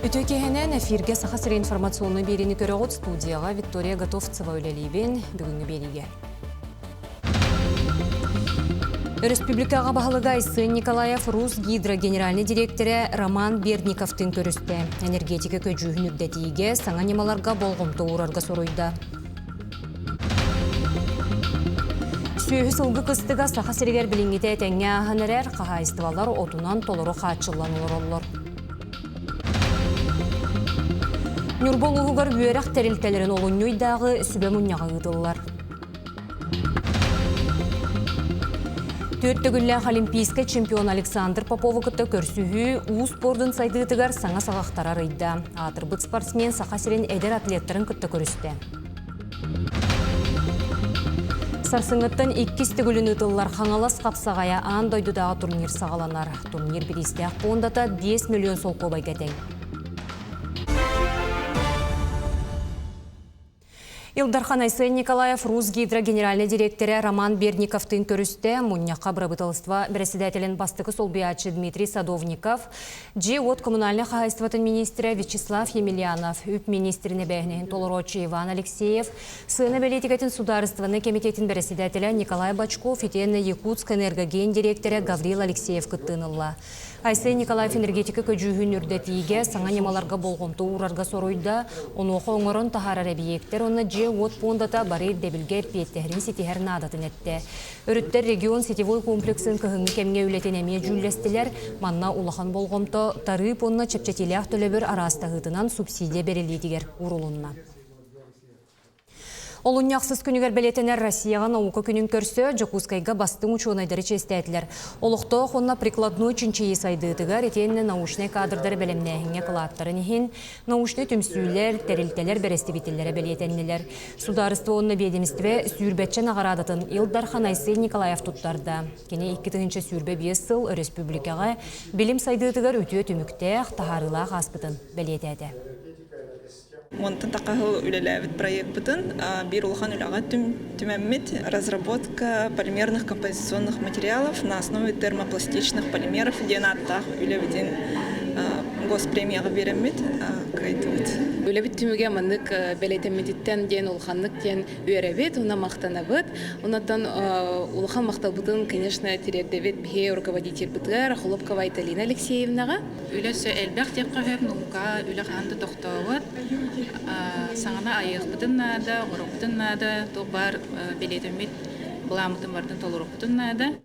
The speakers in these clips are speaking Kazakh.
Бүтөкеһенен эфирге сахасыр информационный берини көрөгөт студияга Виктория Готовцева өлелибин бүгүнгү бериге. Республикага баһалыга Сын Николаев Рус Гидро генеральный директоры Роман Бердниковтың көрүстө. Энергетика көжүүһүн үрдетиге саңа немаларга болгомто урарга соруйда. Сүйі сылғы кыстыга сахасыргер билиңите теңе аханерер қағайыстывалар отунан толыру қачылланылыр олар. Нюрболуғығар үйерек тәрілтелерін олыннойдағы сүбе мұнняға ұдылар. Төрттігілі олимпийска чемпион Александр Поповы күтті көрсүйі ұу спордың сайдығытығар саңа сағақтара рыйда. Атырбыт спортсмен сахасырен әдер атлеттерін күтті көрісті. Сарсыңыттан 2 күлін ұтылар қаңалас қапсағая аң дойдудағы турнир сағаланар. Турнир бірісте ақпуындата 5 миллион сол кобай кәтен. Илдархан Сын Николаев Рус Гидро генеральный директоры Роман Бердниковтың көрісті мұнняққа бірабытылыства председателін бастықы солбиячы Дмитрий Садовников, от коммунальный хозяйствотын министрі Вячеслав Емельянов, үп министріне бәйінен толырочы Иван Алексеев, сыны бәлетикетін сударстваны комитетін председателі Николай Бачков, етені Якутск энергоген директоры Гаврил Алексеев күттінылла. Сын Николаев энергетика көжүүһүн үрдетиге саңа немаларга болгомто урарга соруйда, онуқы оңырын тахарар объекттер, оны от пондата барыр дебілге пиеттерін сетихер надатын етті. Өріттер регион сетевой комплексін көхіңі кемге үлетен әме жүлестілер, манна улахан болгомто тарып онына чепчетелях төлебір арастағытынан субсидия берелетігер урулунна. Олуньяқсыз күнігер белетенер Россияға наука күнін көрсі, Жокускайға бастың учуынайдары честәділер. Олықты қонна прикладной чүнчейі сайдыдығар, етеніне наушный кадрдар бәлемнәйіңе қылаттарын ехін, наушный түмсүйлер, тәрілтелер бәрестебетелері белетенілер. Сударысты онына бедемістіве сүйірбәтчен ағарадатын Илдархан Сын Николаев тұттарда. Кене 2-ші сүйірбе 5 сыл республикаға білім сайдыдығар өтіе түміктәқ тахарылақ аспытын белетәді. Монтан тақағыл үлеләвіт проект бұтын, бір улхан үліға түмәммет разработка полимерных композиционных материалов на основе термопластичных полимеров денаттақ үлевіден госпремияға береммет кайтуыт. Үлевіт түміге маңдық бәлетемметтен ден улханлық ден үйеревет, уна мақтанабыт. Онаттан улхан мақтабытын, конечно, терердевет бе руководитель бұтығар, Холопкова Италина Алексеевнаға. Үлесі әлбәқ деп қағып, нұлға үлі қанды тоқтауыт. Саңана айық бұтын нады, ғұрық бұтын нады, тоқбар бәлетеммет бұламытын бардың толырық бұтын нады.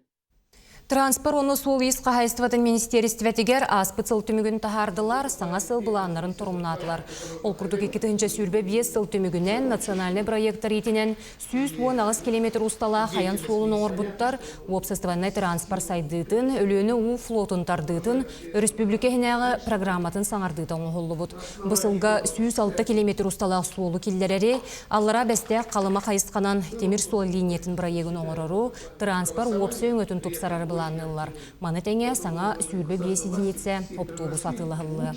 Транспорт оны сол есқа хайстватын министерістветігер аспыт сыл түмігін тахардылар, саңа сыл бұланларын тұрымнадылар. Ол күрдік 2-ші сүрбе 5 сыл түмігінен национальный проекттар етінен 110 километр ұстала қаян солын оңыр бұттар, уопсыстываннай транспорт сайдыдын, өліні у флотын тардыдын, республика хенеға программатын саңардыдын оғылы бұд. Бұсылға 106 километр ұстала солы келдерері, аллара бәсте қалыма қайысқанан темір сол линиетін проегін оңырыру, транспорт уопсы өңетін тұпсарары бұланылар. Маны тәңе саңа сүйірбе 5 единице автобус атылығылы.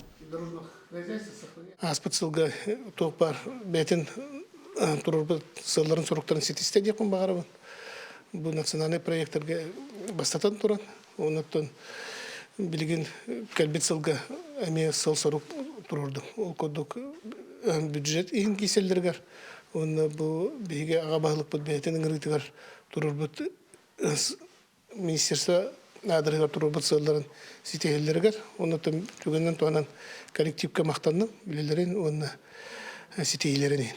Аспыт сылға тоқпар бәтін тұрырбы сылларын сұрықтарын сетісте депін бағарабын. Бұл национальный проекттарға бастатан тұран. Онаттан білген кәлбет сылға әме сыл сұрық тұрырды. Ол көдік бюджет ең кеселдергер. Оны бұл бейге аға бағылық бұд бәтін үңірітігер тұрырбыд министерство адырыға тұрыбыт сылларын сетегелдергер. Оны түгеннен туанан коллективка мақтанның, білелерін оны сетегелерін.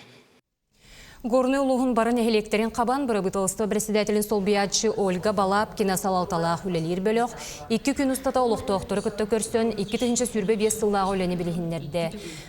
Горный улуғын барын әхелектерін қабан бұры бұтылысты председателін солбиятчы Ольга Балапкина салалталақ үлелер бөліқ. 2 күн ұстата олықты оқтыры күтті көрсін, 2-ші сүрбе 5 сыллағы үлені білігіндерді.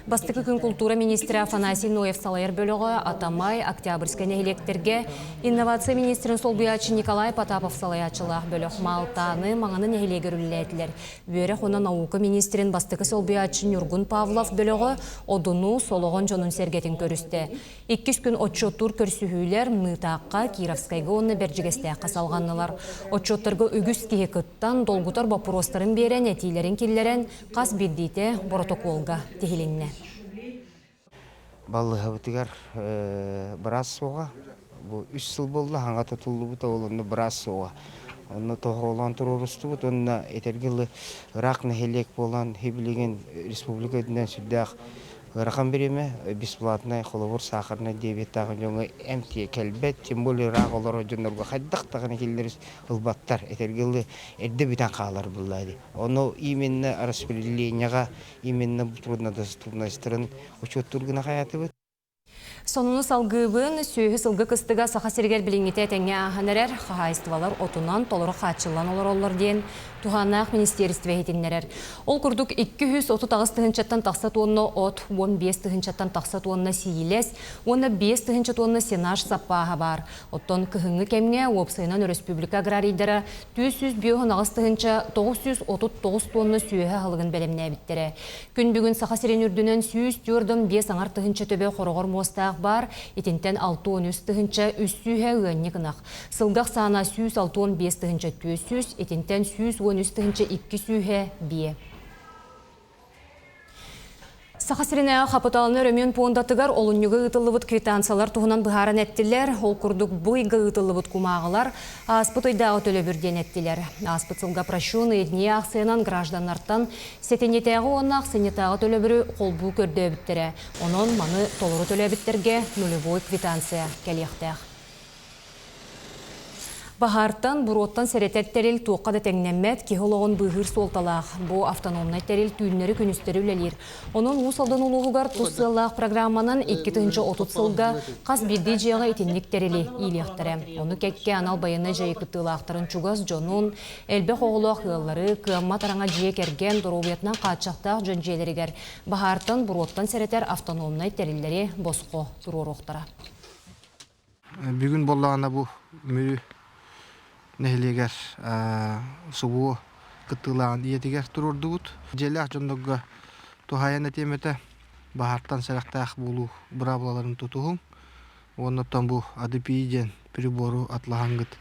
Бастықы күн культура министрі Афанасий Ноев салайыр бөліғы Атамай, Октябрьскай әхелектерге, инновация министрін солбиятчы Николай Потапов салаятчылақ бөліқ Малтаны маңаны әхелегер үлелетілер. Бөрек оны наука министрін бастықы солбиятчы Нюргун Павлов бөліғы Одуну солығын жонын сергетін көрісті. 2 күн отчоттур көрсүхүйлер Нытаққа, Кировскайға оны бәржігестәққа салғанылар. Отчоттарға үгіс кейекіттан долгутар бапыростарын берен, әтейлерін келлерен қас бердейті протоколға тегеленне. Баллыға бұтығар біраз соға. Бұл 3 сыл болды, хаңа тұтылды бұта олынды біраз соға. Onu toğulan tururustubut, onna etергili Irak nehелек болан хебилеген республика өдінен сүлдәқ Рақам береме бесплатный холовор сахарный диабеттағы жоңы әмтие кәлбет, тем более Irak олар жонорға қайдақтағын келдеріс ұлбаттар этергили әрді бітен қалар бұллады. Оны именно распределенияға, именно трудностарын учет тұрғына қаяты бұд. Сонуну салгыбын сүйі сылгы кыстыга саха сергер билиңите тәңе аханерер, хахайстывалар отунан толыры қачылан олар олар дейін Туханақ министерстве хетиннерер. Ол күрдік 230 тыгынчаттан тақса тонны от, 15 тыгынчаттан тақса тонны сейілес, 15 тыгынчат тонны сенаж саппаға бар. Оттон кыхыңы кемне опсайынан республика аграрийдері 209 тыгынча 939 тонны сүйеге халығын бәлемне біттері. Күн бүгін саха серен үрдінен 104 5 аңар тыгынча төбе қорғыр мостақ бар, етентен 613 тыгынча үс сүйе үгенне кынақ. Сылдақ сана 165 тыгынча 200, етентен 113 тыгынча 2 сүйе бие. Сахасырына қапыталыны рөмен пуындатыгар олынюғы ұтылыбыт квитанциялар туғынан бұхаран әттілер, ол күрдік бұйғы ұтылыбыт кумағылар аспыт ойдағы төлі бірден әттілер. Аспыт сылға прашуны едіне ақсыянан гражданлардан сетенетәғі оны ақсынетағы төлі бірі қолбу көрді өбіттері. Оның маны толыры төлі өбіттерге нулевой квитанция кәліқтәқ. Бахартан буроттан сәретер тәрел туаққада тәңнәмәт кехолоғын бұғыр солталақ. Бұ автономнай тәрел түйінлері күністері үлелер. Оның ұсалдан ұлығығар тұсылақ программанын 2-30 сылға қас бірді жиға етінлік тәрелі ийлектірі. Оны кәкке анал байыны жайы күттілақтарын чугас жонун, әлбе қоғылық ғыллары кыамма тараңа жие керген дұробиятынан қатшақтақ жөн жиелерігер. Бахартан буроттан сәретер автономнай тәрелері босқо тұрор оқтара. Бүгін болағына бұл мүрі нәхилегер сугу кыттылаған иетігер тұрырдығыт. Желек жондығы тухаян әтеметі бахарттан сәріқтақ болу бұрабылаларын тұтуғын. Оннаттан бұл адыпейден прибору атлағангыт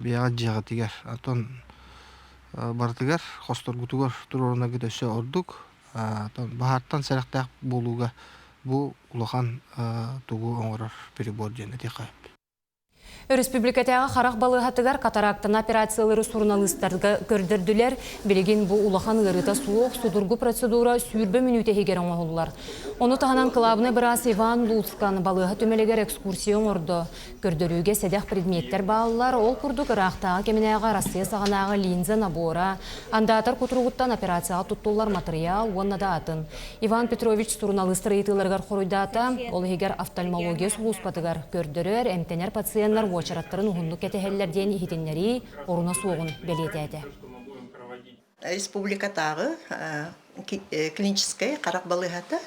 бияға жағытығар. Атын бартығар, қостырғытығар тұрырына күтөсі ордық. Бахарттан сәріқтақ болуға бұл ұлыған тұғы оңырар прибор ден әтеқайып. Республикатағы қарақ балығатығар катарактан операциялары журналисттарға көрдірділер. Білеген бұл улахан ғырыта суық, судырғы процедура сүйірбі минуте егерін оғылар. Оны тағынан қылабыны біраз Иван Луцкан балыға төмелегер экскурсион орды. Көрдіруге седек предметтер бағылар, ол күрдік ырақтағы кемінеға Россия сағанағы линза набора, андатар күтіруғыттан операцияға тұттулар материал, онна да атын. Иван Петрович журналистыр етілерғар қоройдата, ол егер офтальмология сұғыспатығар көрдірер, әмтенер пациентлар очараттарын ұғынлық әтәхеллерден ехетенлері орына соғын белетеді. Республикатағы клиническая қарақ балығаты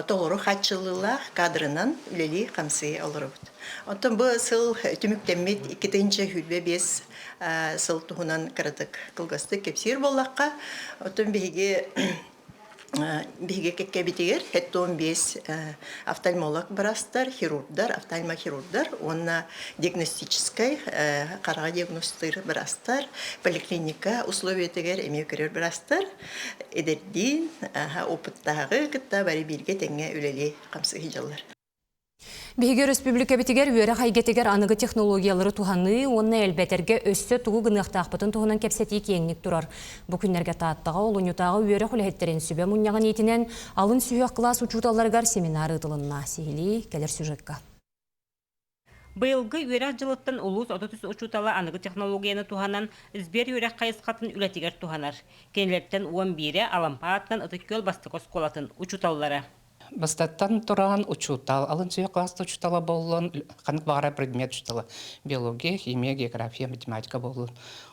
тоғыры қатшылыла кадрынан үлелі қамсы олыры бұд. Онтан бұл сыл түміктемет 2-ші хүлбе 5 сыл тұғынан қырадық қылғасты кепсер болаққа. Онтан Биге кекке битигер 15 офтальмолог барастар, хирургдар, офтальмохирургдар, онна диагностической карага диагностир барастар, поликлиника условия тегер эмекерер барастар, эдердин опыттагы кытта бары бирге теңге үлели камсы хижаллар. Биге республика битигер өре хайгетегер анығы технологиялары туханы, онна әлбәтерге өссі туғы гынықтақпытын туғынан кепсеті кеңнік тұрар. Бұ күнлерге тааттаға олынютағы өре құлеттерін сүбе мұняған етінен алын сүйек класс учуталарғар семинары тылынна сейлі кәлер сюжетка. Быйылгы үйрек жылыттан улус ототус учутала анығы технологияны туханан избер үйрек қайысқатын үлетігер туханар. Кенелерттен 11-і алампааттан ытыккөл бастықос колатын учуталлары. Бастаттан туран учутал, алын сүйек класста учутала болын, қанық бағара предмет учутала. Биология, химия, география, математика болын.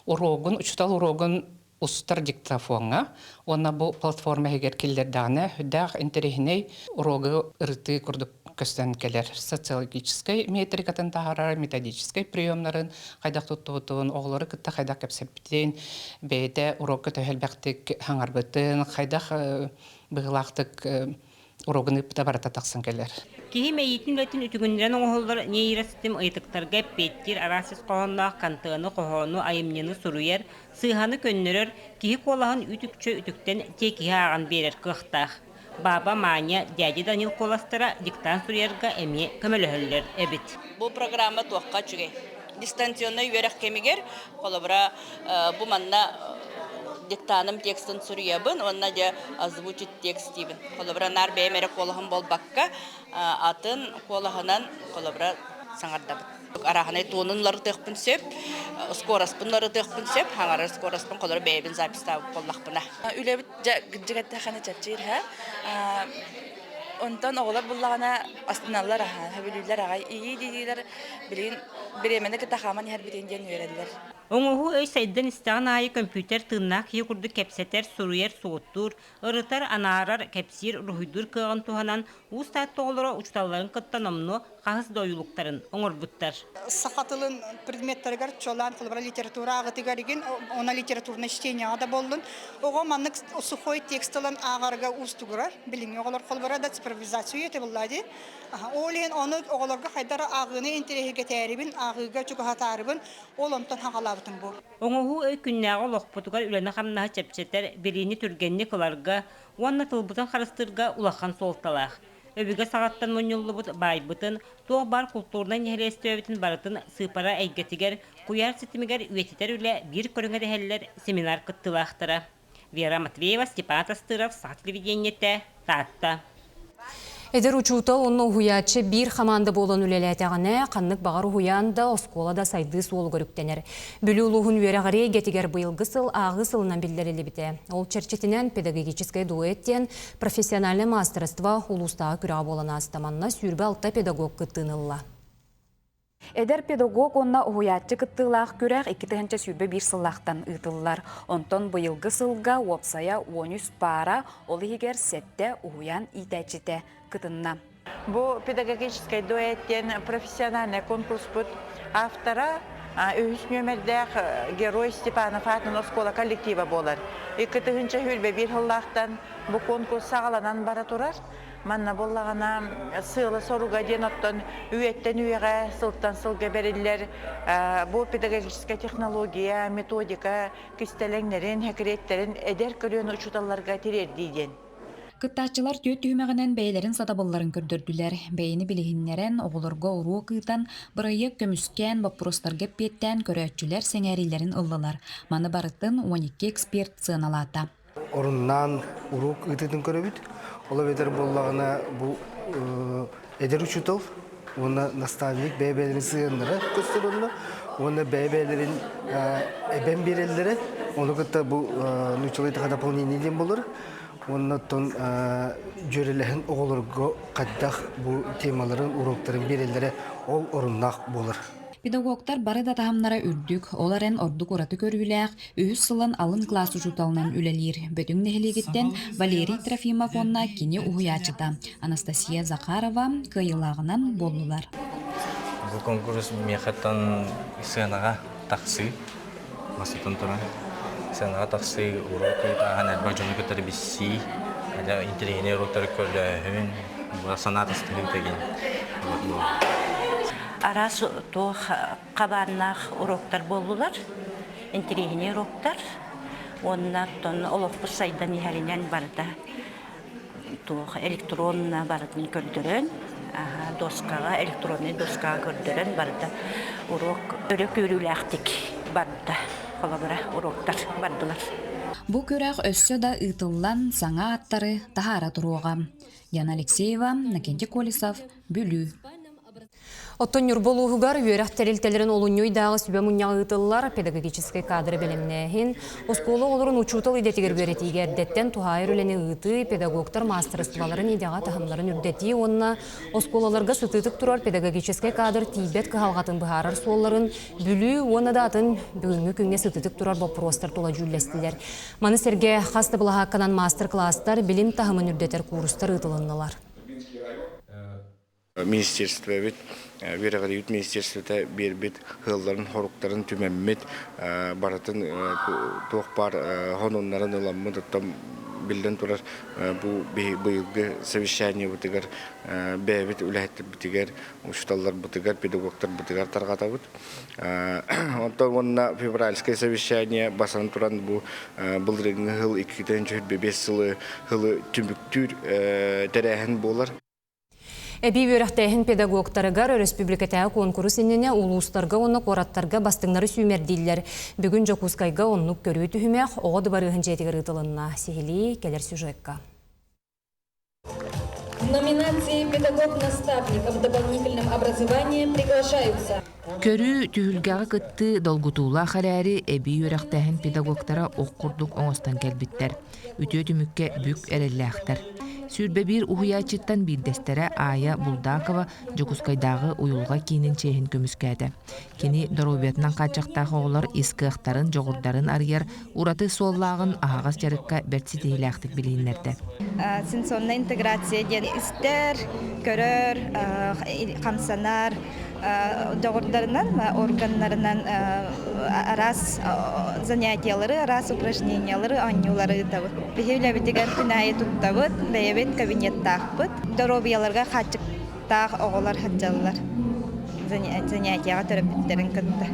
Урогын, учутал урогын устар диктофонға, онна бұл платформа егер келдерданы, хүдәқ интерехіней урогы ұрыты күрдік көстен келер. Социологической метрикатын тағарар, методической приемнарын қайдақ тұттуытын, оғылары күтті қайдақ кәпсептен, бәйді урог күті әлбәқтік хаңарбытын, қайдақ бұғылақтық урогыны табарата тақсын келер. Кихи мәйетін үлетін үтігіндерін оғылдар нейростем ұйтықтарға петтер арасыз қоғынлақ қантығыны қоғыны айымнені сұруер, сыйғаны көннерер, кихи қолағын үтікчі үтіктен текихи аған берер қықтақ. Баба Маня, дяди Данил қоластыра диктан сұруерға әме көмілі өрлер әбіт. Бұл программа туаққа жүге. дистанционный үйерек кемигер, колобра бу манна диктаным текстын сүрüебин, онна же озвучить текст дибин. Колобра нар бемере колахын болбакка атын колахынан колобра саңардабыт. Араханай тонунлары тыхпын сөп, скороспынлары тыхпын сөп, хаңары скороспын колобра бейбин записта боллақпына. Үлебит жигетте хана чапчир ха. Онтон оғылар бұллағана астыналар аға, хөбілілер аға, ии дейділер білген біременді кітақаман әр бітенден өйрәділер. Оңуһу өй сайдан истаған айы компьютер тыыннақ еқұрды кәпсетер сұруер соғыттыр, ұрытар анарар кәпсир рухидур кыған туғанан ұстат тоғылыра ұчталарын қыттан омны қағыз дойылықтарын оңыр бұттар. Сақатылын предметтерігер чолан қылбыра литература ағытыгареген, она литературны чтения ада болдын. Оға маннық сухой текстылын ағарға ұстығырар, біліңе оғылар қылбыра да цифровизацию еті бұллады. Олен оны оғыларға қайдара ағыны интерегеге тәрібін, ағыға чүгіғатарыбын, ол онтан хағалабытын бұл. Оңуһу өй күннәғы лоқпытығар үләні қамнаға чәпчеттер берейіні түргенні қыларға, уанна тылбытын қарыстырға улақан солталақ. Өбігі сағаттан мұнылы бұт байбытын, тоқ бар культурынан нәхелесті өбітін барытын сыпара әйгетігер, құяр сетімігер үететер үлі бір көріңер әхелілер семинар қыттылақтыра. Вера Матвеева, Степан Тастыров, Сақ телевидениеті, Татта. Эдер учутал онно хуячы бир хаманды болан үлелетегіне қаннық бағар хуянда осколада сайды суол көріктенер. Бүлі улуғын үйерағаре гетігер бұйылғы сыл ағы сылынан білдерелі біте. Ол черчетінен педагогической дуэттен профессиональный мастерство улустағы күра болана астаманна сүрбі алта педагог кыттынылла. Эдер педагог онна уятчы кыттылақ күрәқ 2-нче сүрбе бір сыллақтан ұтылылар. Онтон бұйылғы сылға уапсая 13 пара олы егер сәтті уян итәчіте кытынна. Бұл педагогический дуэттен профессиональный конкурс бұд. Автора өйіс нөмірдәқ герой Степанов атын оскола коллектива болар. 2-нче сүрбе бір сыллақтан бұл конкурс сағаланан бара тұрар. Манна боллағана сылы соруға ден оттан үйеттен үйеға сылттан сылға берілер. Бұл педагогическая технология, методика, кістелеңдерін, хәкіреттерін әдер көрген ұчуталарға терер дейден. Кыттачылар төт түймәгінен бәйлерін сатабылларын көрдірділер. Бәйіні білігіннерен оғылырға ұру қыйтан бұрайық көміскен бапыростарға петтен көрәтчілер сәңәрилерін ұллылар. Маны барыттың 12 эксперт сыналата. Орыннан ұру қыйтын көрөбіт. Ола бедер боллағына бұл әдер учутал, оны наставник бәйбәлерін сыйындыры көстір оны, оны бәйбәлерін әбен берелдері, оны күтті бұл нұчылайдыға дополнениеден болыр, оны тон жөреліхін оғылырға қаддақ бұл темаларын, уроктарын берелдері ол орыннақ болыр. Педагогтар бары да тахамнара үрдік, оларын ордық ораты көріләқ, үйіз сылын алын класс ұжуталынан үлелер. Бөтің нәхілегеттен Валерий Трофимов онна кені ұғыячыта. Анастасия Захарова кайылағынан болдылар. Бұл конкурс мехаттан сынаға тақсы, масытын тұран. Сынаға тақсы уроки тағын әлбәр жөні көтері бісі, интерегіне уроктары көрді өң, бұл санат ыстығы деген. Арас тоқ қабаннақ уроктар болулар, интерегіне уроктар. Оннан олықпыз сайдан ехәрінен барды. Тоқ электронна бардын көрдірін, доскаға, электронны доскаға көрдірін барды. Урок өрек өріләқтік барды. Қолабыра уроктар бардылар. Бұл көрәқ өссі да ұтылан саңа аттары тахара тұруға. Яна Алексеева, Накенти Колесов, Бүлі. Оттон юрболуғығар үйерәқ тәрелтелерін олуңой дағы сүбе мұнияғы ұтылар педагогический кадры білімнәхін. Осколы олырын учутал идетігер беретіге әрдеттен тухайыр үләне ұты педагогтар мастерстваларын идеға тахымларын үрдеті онына осколаларға сұтытық тұрар педагогический кадр тейбет қағалғатын бұхарар солларын бүлі оны да атын бүгінгі күнге сұтытық тұрар бопростар тола жүллестілер. Маны серге қасты бұлаға қанан мастер-класстар білім тахымын үрдетер курстар ұтылынылар. Министерство бит, верағалиют министерствода бербит, хылларын, хоруктарын түмәммет, баратын тоқ бар хононларын ыламмы, там билден турар бу быйылгы совещание бутыгар, бәбит үләхеттер бутыгар, учталлар бутыгар, педагогтар бутыгар тарғатабыт. Онтан онна февральское совещание басан туран бу бұлдырыңы хыл 2-5 жылы хылы түміктүр тәрәхін болар. Эби өрәхтәйін педагогтарыгар республикатағы конкурс инене улустарга оны қораттарга бастыңнары сүймердейлер. Бүгін Жокускайга оннук көрі түхімек, оғады барығын жетігір ұтылынна. Сихили келер сюжетка. В номинации «Педагог-наставник в дополнительном образовании» приглашаются. Көрі түйілгағы кытты долгутула халәрі әбі өрәқтәхін педагогтара оққұрдық оңыстан кәлбіттер. Үтө түмікке бүк әрелләқтер. Сүрбе бір ұхыячыттан бірдестері Ая Булдакова Жокускайдағы уйылға кейінін чейін көміскәді. Кені доробетінен қатшақтағы оғылар искіқтарын, жоғырдарын арыяр, ураты соллағын ағағас жарыққа бәртсетейләқтік білейінлерді. Сенсонна интеграция ден істер, көрір, қамсанар, жоғырдарынан, органдарынан арас занятиялары, арас упражнениялары, анюлары табыт. Бейхеуләбітігер күнайы тұттабыт, бәйебет кабинеттақ бұд. Доробияларға қатшықтақ оғылар қатжалылар. Занятияға төрөпіттерін күтті.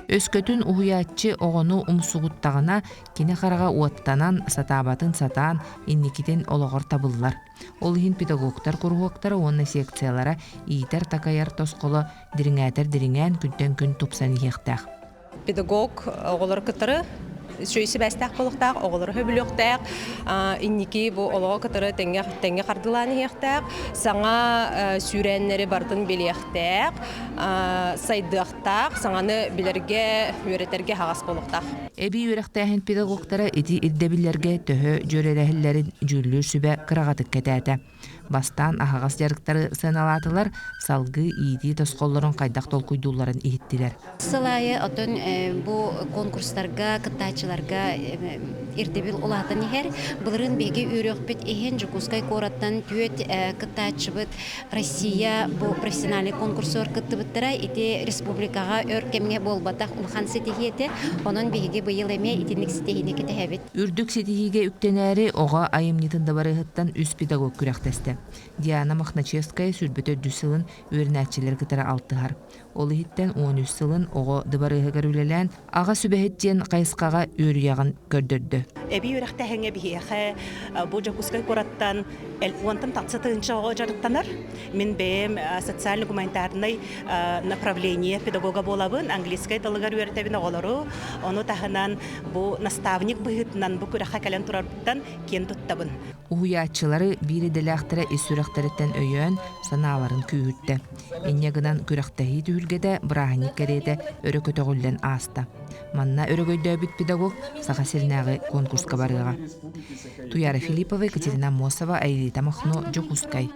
Өскөтүн уһуяччы оҕону умсугуттаҕына кини хараҕа уаттанан сатаабатын сатаан инникитин ологор табыллар. Ол иһин педагогтар куруһуоктара уонна секциялара иитер такайар тосқоло дириҥээтер-дириҥээн күнтөн күн тупсан иһиэхтээх. Педагог оҕолор кытары сөйсі бәстәк болуқтақ, оғылыр хөбіліқтәк, инники бұл олығы кытыры тәңге қардыланы еқтәк, саңа сүйрәнлері бардын белеқтәк, сайдықтақ, саңаны білерге, өретерге хағас болуқтақ. Эби өрәқтәхін педагогтара эти ирдебілерге төһө жөреләһілләрін жүрлүр сүбә қырағатық кәтәті. Бастан ахагас жарықтары сыналатылар, салгы иди тосқолларын қайдақ толкуйдуларын ихиттилер. Сылайы отын бұл конкурстарға, кытачыларға ирдебил улатын ехер, бұлырын беге үйрөкпет ехен Жокускай кораттан түйет кытачыбыт Россия бұл профессиональный конкурсор кыттыбыттыра, ити республикаға өркемге болбатақ улхан сетихеті, онын беге бұйыл әме итинlik сетихіне кетехебет. Үрдік сетихиге үктенәрі оға айымнитында барығыттан үс педагог күрәқтесті. Диана Махначевская сүрбөтө дүсілін өрнәтчілер кытара алтығар. Ол ихиттен 13 сылын оғы дыбарығы көрілелән, аға сүбәхеттен қайысқаға өрияғын көрдірді. Эби өрәқтәхіңе бейеқі бұл Жокускай кораттан онтын тақсатығынша оға жарықтанар. Мен бәйім социально-гуманитарный направление педагога болабын, английскай талығар өртәбін оғылары, оны тағынан бұл наставник бұғытынан бұл көрәққа кәлен тұрарбыттан кен тұттабын. Уһуяччылары бири деләхтәрә исүрәхтәрәттән өйөн санааларын күйүтте. Эннегынан күрәхтәһи түһүлгәдә браханик кәрәтә өрөкөтөгүллән аста. Манна өрөгөйдәбит педагог сахасилнагы конкурска барыга. Туяра Филиппова, Екатерина Мосова, Айрита Махно, Жокускай.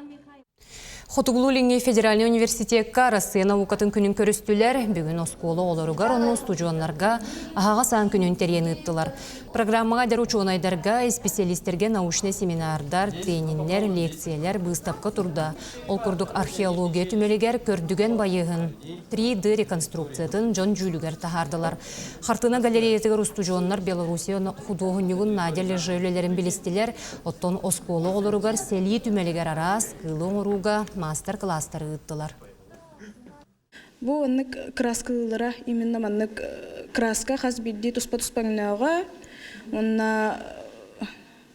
Хотуглулинги федеральный университетка Россия наукатын күнін көрістілер, бүгін осколы оларыгар оны студионларға ағаға сан күнін терен ыттылар. Программаға дәр учонайдарға специалисттерге научный семинардар, тренингler, лекциялер бұстапқа тұрда. Ол күрдік археология түмелігер көрдіген байығын 3D реконструкциятын жон жүлігер тахардылар. Хартына галереятығыр студионлар Белоруссия художнигун наделі жөйлелерін білістілер, оттон осколы оларыгар сели түмелігер арас, кылы оңыруға мастер-класстары ыттылар. Бу аннык краскалара именно маннык краска хас бидди туспа-туспаңнага онна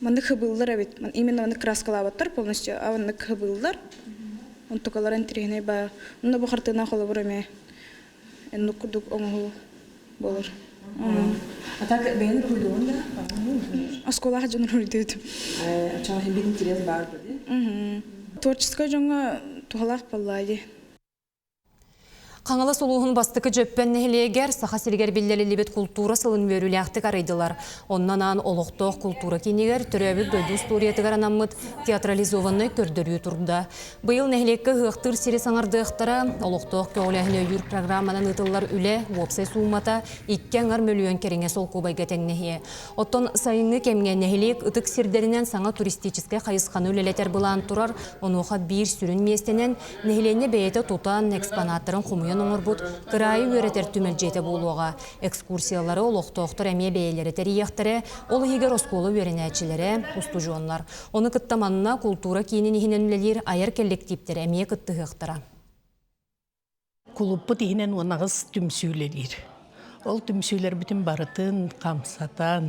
маннык хыбыллар бит. Именно маннык краскалабаттар полностью, а маннык хыбыллар. Он токалар интерегне ба. Онна бу хартына холы бураме. Эннук кудук оңу болор. А так бен рудонда? Аскола хаджан рудет. Чама хем бит интерес бар бди? Творческая жаңа тухалақ баллайды. Қаңылы сұлуғын бастықы жөппен нәхілегер, сақасілгер білдерілі культура сылын өрілі ақтық арайдылар. Оннан ан олықтық культура кенегер түрәбі дөйді историятығар анамыд театрализованный көрдірі тұрда. Бұйыл нәхілеккі ғықтыр сері саңардықтара, олықтық көуләхіне үйір программанан ұтылар үлі, вопсай суымата, 2 миллион кереңе сол көбайға тәңнехе. Оттон сайыңы кемген нәхілек ұтық сирдерінен саңа туристическай қайысқаны үлелетер бұлан тұрар, онуға бір сүрін местенен нәхілене бәйеті тұтан экспонаттарын құмыйын оңырбұт қырайы өретер түмел жете болуға. Экскурсиялары олықтоқтыр әме бәйелері тәрияқтыры, ол егер осколы өренәтшілері ұстужонлар. Оны күттаманына культура кейінен ехіненлелер айыр коллективтер әме күттіғықтыра. Kulüpü dihinen onağız tümsüyleliyir. Ол түмсүйлер бүтін барытын, қамсатан,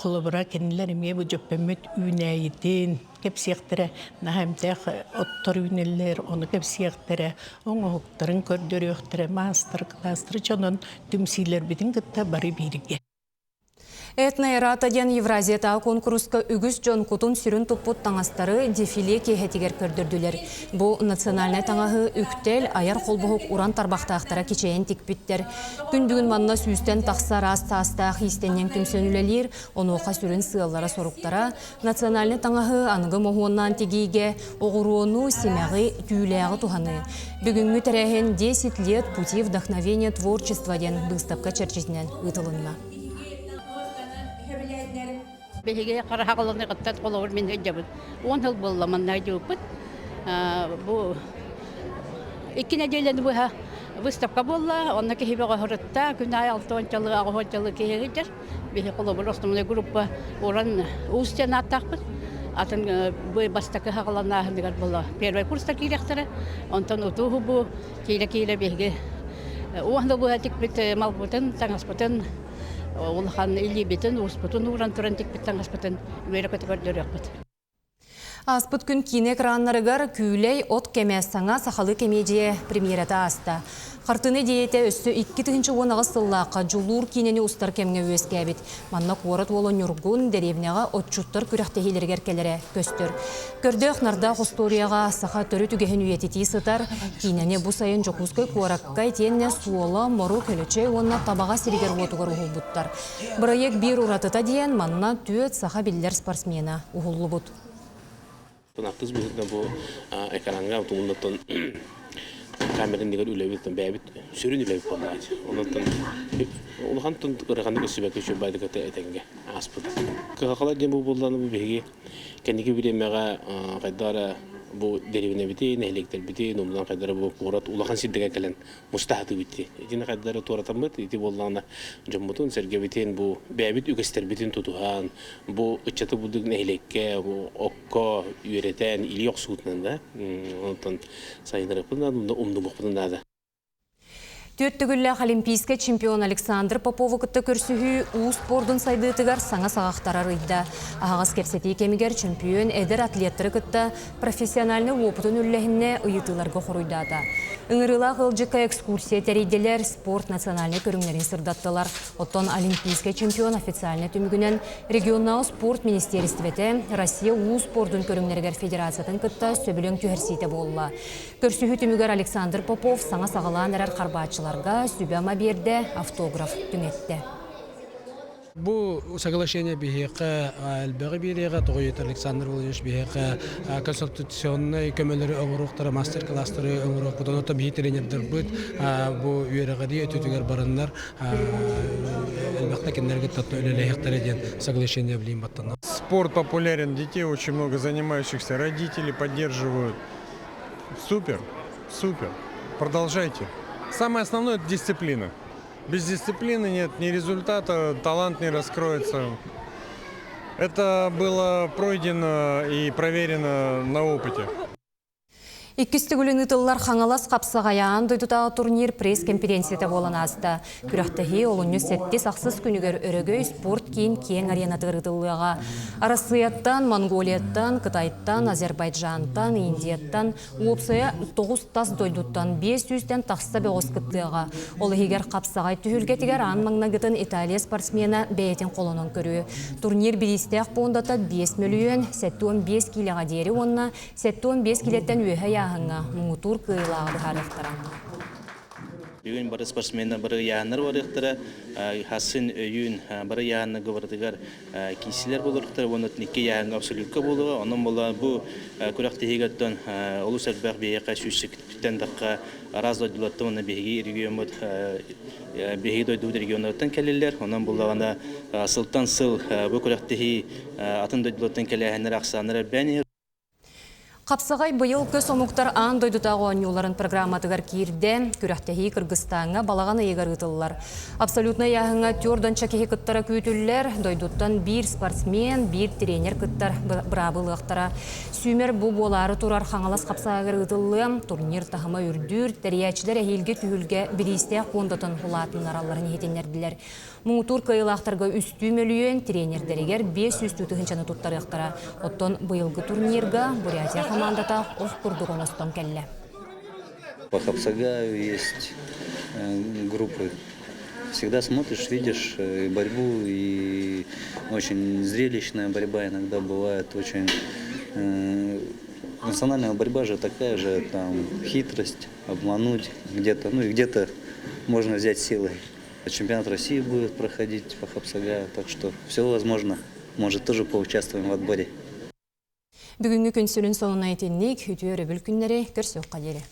құлыбыра кенілер еме бұл жөппемет үйнәйітін, кепсияқтыры, нағамтақ оттар үйнелер, оны кепсияқтыры, оңы оқтарын көрдері өқтірі, мастер-кластыры чонын түмсүйлер бүтін күтті бары берге. Этноэратаден Евразията конкурска үгіз жон кутун сүрін туппут таңастары дефиле кехетигер көрдірділер. Бұл национальный таңағы үктел аяр қолбұғық уран тарбақтақтара кечейін текпіттер. Күн бүгін манна сүйістен тақса рас тастақ истеннен түмсөнілелер, оны оқа сүрін сығалара соруқтара, национальный таңағы анығы моғуыннан тегейге оғыруыну семяғы түйіляғы туханы. Бүгінгі тәрәхен 10 лет пути вдохновения творчества ден выставка черчесінен ұтылынна. Беге қараға қолыны қыттат қолауыр мен өйдебіт. 10 жыл болла манна өйдебіт. Бұл 2 неделені бұға выставка болла. Онна кехебеға ғырытта. Күн ай 6 жылы, ағы жылы кехегедер. Беге қолауыр основной группа оран ұстен аттақпыт. Атын бұл бастақы қағылана ағындығар болла. Первый курста кейлектері. Онтан ұтуғы бұл кейлі беге. 10 жыл бұға текбіт малбұтын, таңаспытын. Улахан илли битен успутун уран туран тик биттен аспытын үйрөкөт көрдөрөкпүт. Аспыт күн кине экраннарыгар күйлей от кемесаңа сахалы комедия премьерата аста. Қартыны дейеті өссі 2-10 сыллаққа жулур кинені ұстар кемге өскәбет. Манна қуарат олы нүргун деревняға отчуттар күрәқтехилергер келері көстір. Көрдіқ нарда қосторияға саха түрі түгехін үйететі сытар, кинені бұ сайын жоқузкай қуараққай тенне суола мору көліче онна табаға сиригер отуғар ұғыл бұттар. Бірайек бір ұратыта дейін манна түйет саха биллер спортсмена ұғылы бұд. Тонақтыз бұлықта бұл экранға ұтымындаттан камерын дегер үләбеттен бәбіт сүрін үләбет болмайды. Олған тұн ұрағанды көсібәкі үшін байды көті әтенге аспыды. Қақалар ден бұл болданы бұл беге кәнеге білемеға қайдары бұл деревіне біте, нәйлектер біте, номынан қайдары бұл қорат улақан сиддіге кәлін мұстахаты біте. Етені қайдары туарatan бұд, еті болдағына жамбутын сәрге бітен бұл бәбіт үгістер бітен тұтуған, бұл үтчаты бұлдық нәйлекке, бұл оққа үйретен, илі оқ суытынан да, онытын сайынырық бұдын, ұмды мұқпыдын да. Төттігілі олимпийский чемпион Александр Поповы күтті көрсігі ұу спордың сайдытығар саңа сағақтарар ұйда. Ағағыз керсеті кемігер чемпион әдір атлеттері күтті профессиональны опытын үлләхінне ұйытыларға құруйдады. Үңіріла ғылжыққа экскурсия тәрейделер спорт национальный көріңлерін сырдаттылар. Оттон олимпийский чемпион официальный түмігінен регионал спорт министерстветі Россия ұу спордың көріңлергер федерациятын күтті сөбілің түйірсейті болла. Көрсігі түмігер Александр Попов саңа сағалан әрәр қарбатшыларға сүбәма берді автограф түнетті. Бұл соглашение бейеқі әлбәғі береға тұғыйет Александр Владимирович бейеқі консультационный көмелері өңіріқтары, мастер-кластары өңіріқ бұдан ота бейі тренердер бұд. Бұл үйеріғади өтетігер барынлар әлбәқті кендерге татты өлелі еден соглашение білейін баттан. Спорт популярен, детей очень много занимающихся, родители поддерживают. Супер, супер. Продолжайте. Самое основное – это дисциплина. Без дисциплины нет ни результата, талант не раскроется. Это было пройдено и проверено на опыте. Иккістігілін ұтылар қаңалас қапсағаян дойдутағы турнир пресс-конференцияда болан азды. Күріқтіғи олыны сәтте сақсыз күнігер өрігөй спорт кейін кең аренаdır ұтылыға. Арасыяттан, Монголияттан, Қытайттан, Азербайджантан, Индияттан, Уопсая 9 тас дойдуттан 500-тен тақса беғыз күттіға. Олы егер қапсағай түхілгетігер анмаңнағытын Италия спортсмена бәйетін қолынан көрі. Турнир бірістіғ бондата 5 миллион, сәтті 15 келеға дері онына, сәтті 15 келеттен өйі яғыңа мұңытур қиылағы харықтыра. Бүгін бары спортсменна бары яғыныр барықтыра, хасын өйін бары яғынны ғывардығар кейсілер болырықтыра, оны неке яғынға абсолютка болуға, оның бола бұл күрәқтігеттен олу сәрбәқ бейеқа сүйсі күттен даққа араз дойдулатты, оны бейге регион бейге дойду регионаттан кәлелер, оның болағына сылтан сыл бұл күрәқтігі атын дойдулаттан кәләхінер ақсаныр бәне. Қапсағай бұйыл көз омуқтар аң дойдутағы оңюларын программатығар кейірде күрәқтәхи Кыргызстанға балағаны егар ұтылылар. Абсолютно яғыңа тёрдан чакехи кыттара күйтілілер, дойдуттан бір спортсмен, бір тренер кыттар бұрабылықтара. Сүймер бұл болары турар қаңалас қапсағар ұтылы, турнир тахыма үрдүр, тәриячілер әйелге түйілге бірісте қондатын құлатын араларын етенерділер. Мұңытур кайылақтарға үсті мөлүйен тренердерегер 500 түтігіншаны тұттарықтара. Оттон бұйылғы турнирға Бурятия командата оқ күрдіғын остан кәлі. По Хапсагаю есть группы. Всегда смотришь, видишь борьбу, и очень зрелищная борьба иногда бывает, очень... Национальная борьба же такая же, там, хитрость, обмануть где-то, ну и где-то можно взять силой. Чемпионат России будет проходить по Хапсагаю, так что все возможно. Может, тоже поучаствуем в отборе. Бүгінгі күн сүрін соңына етеннік, үтіөрі бүл күннері көрсөк қадері.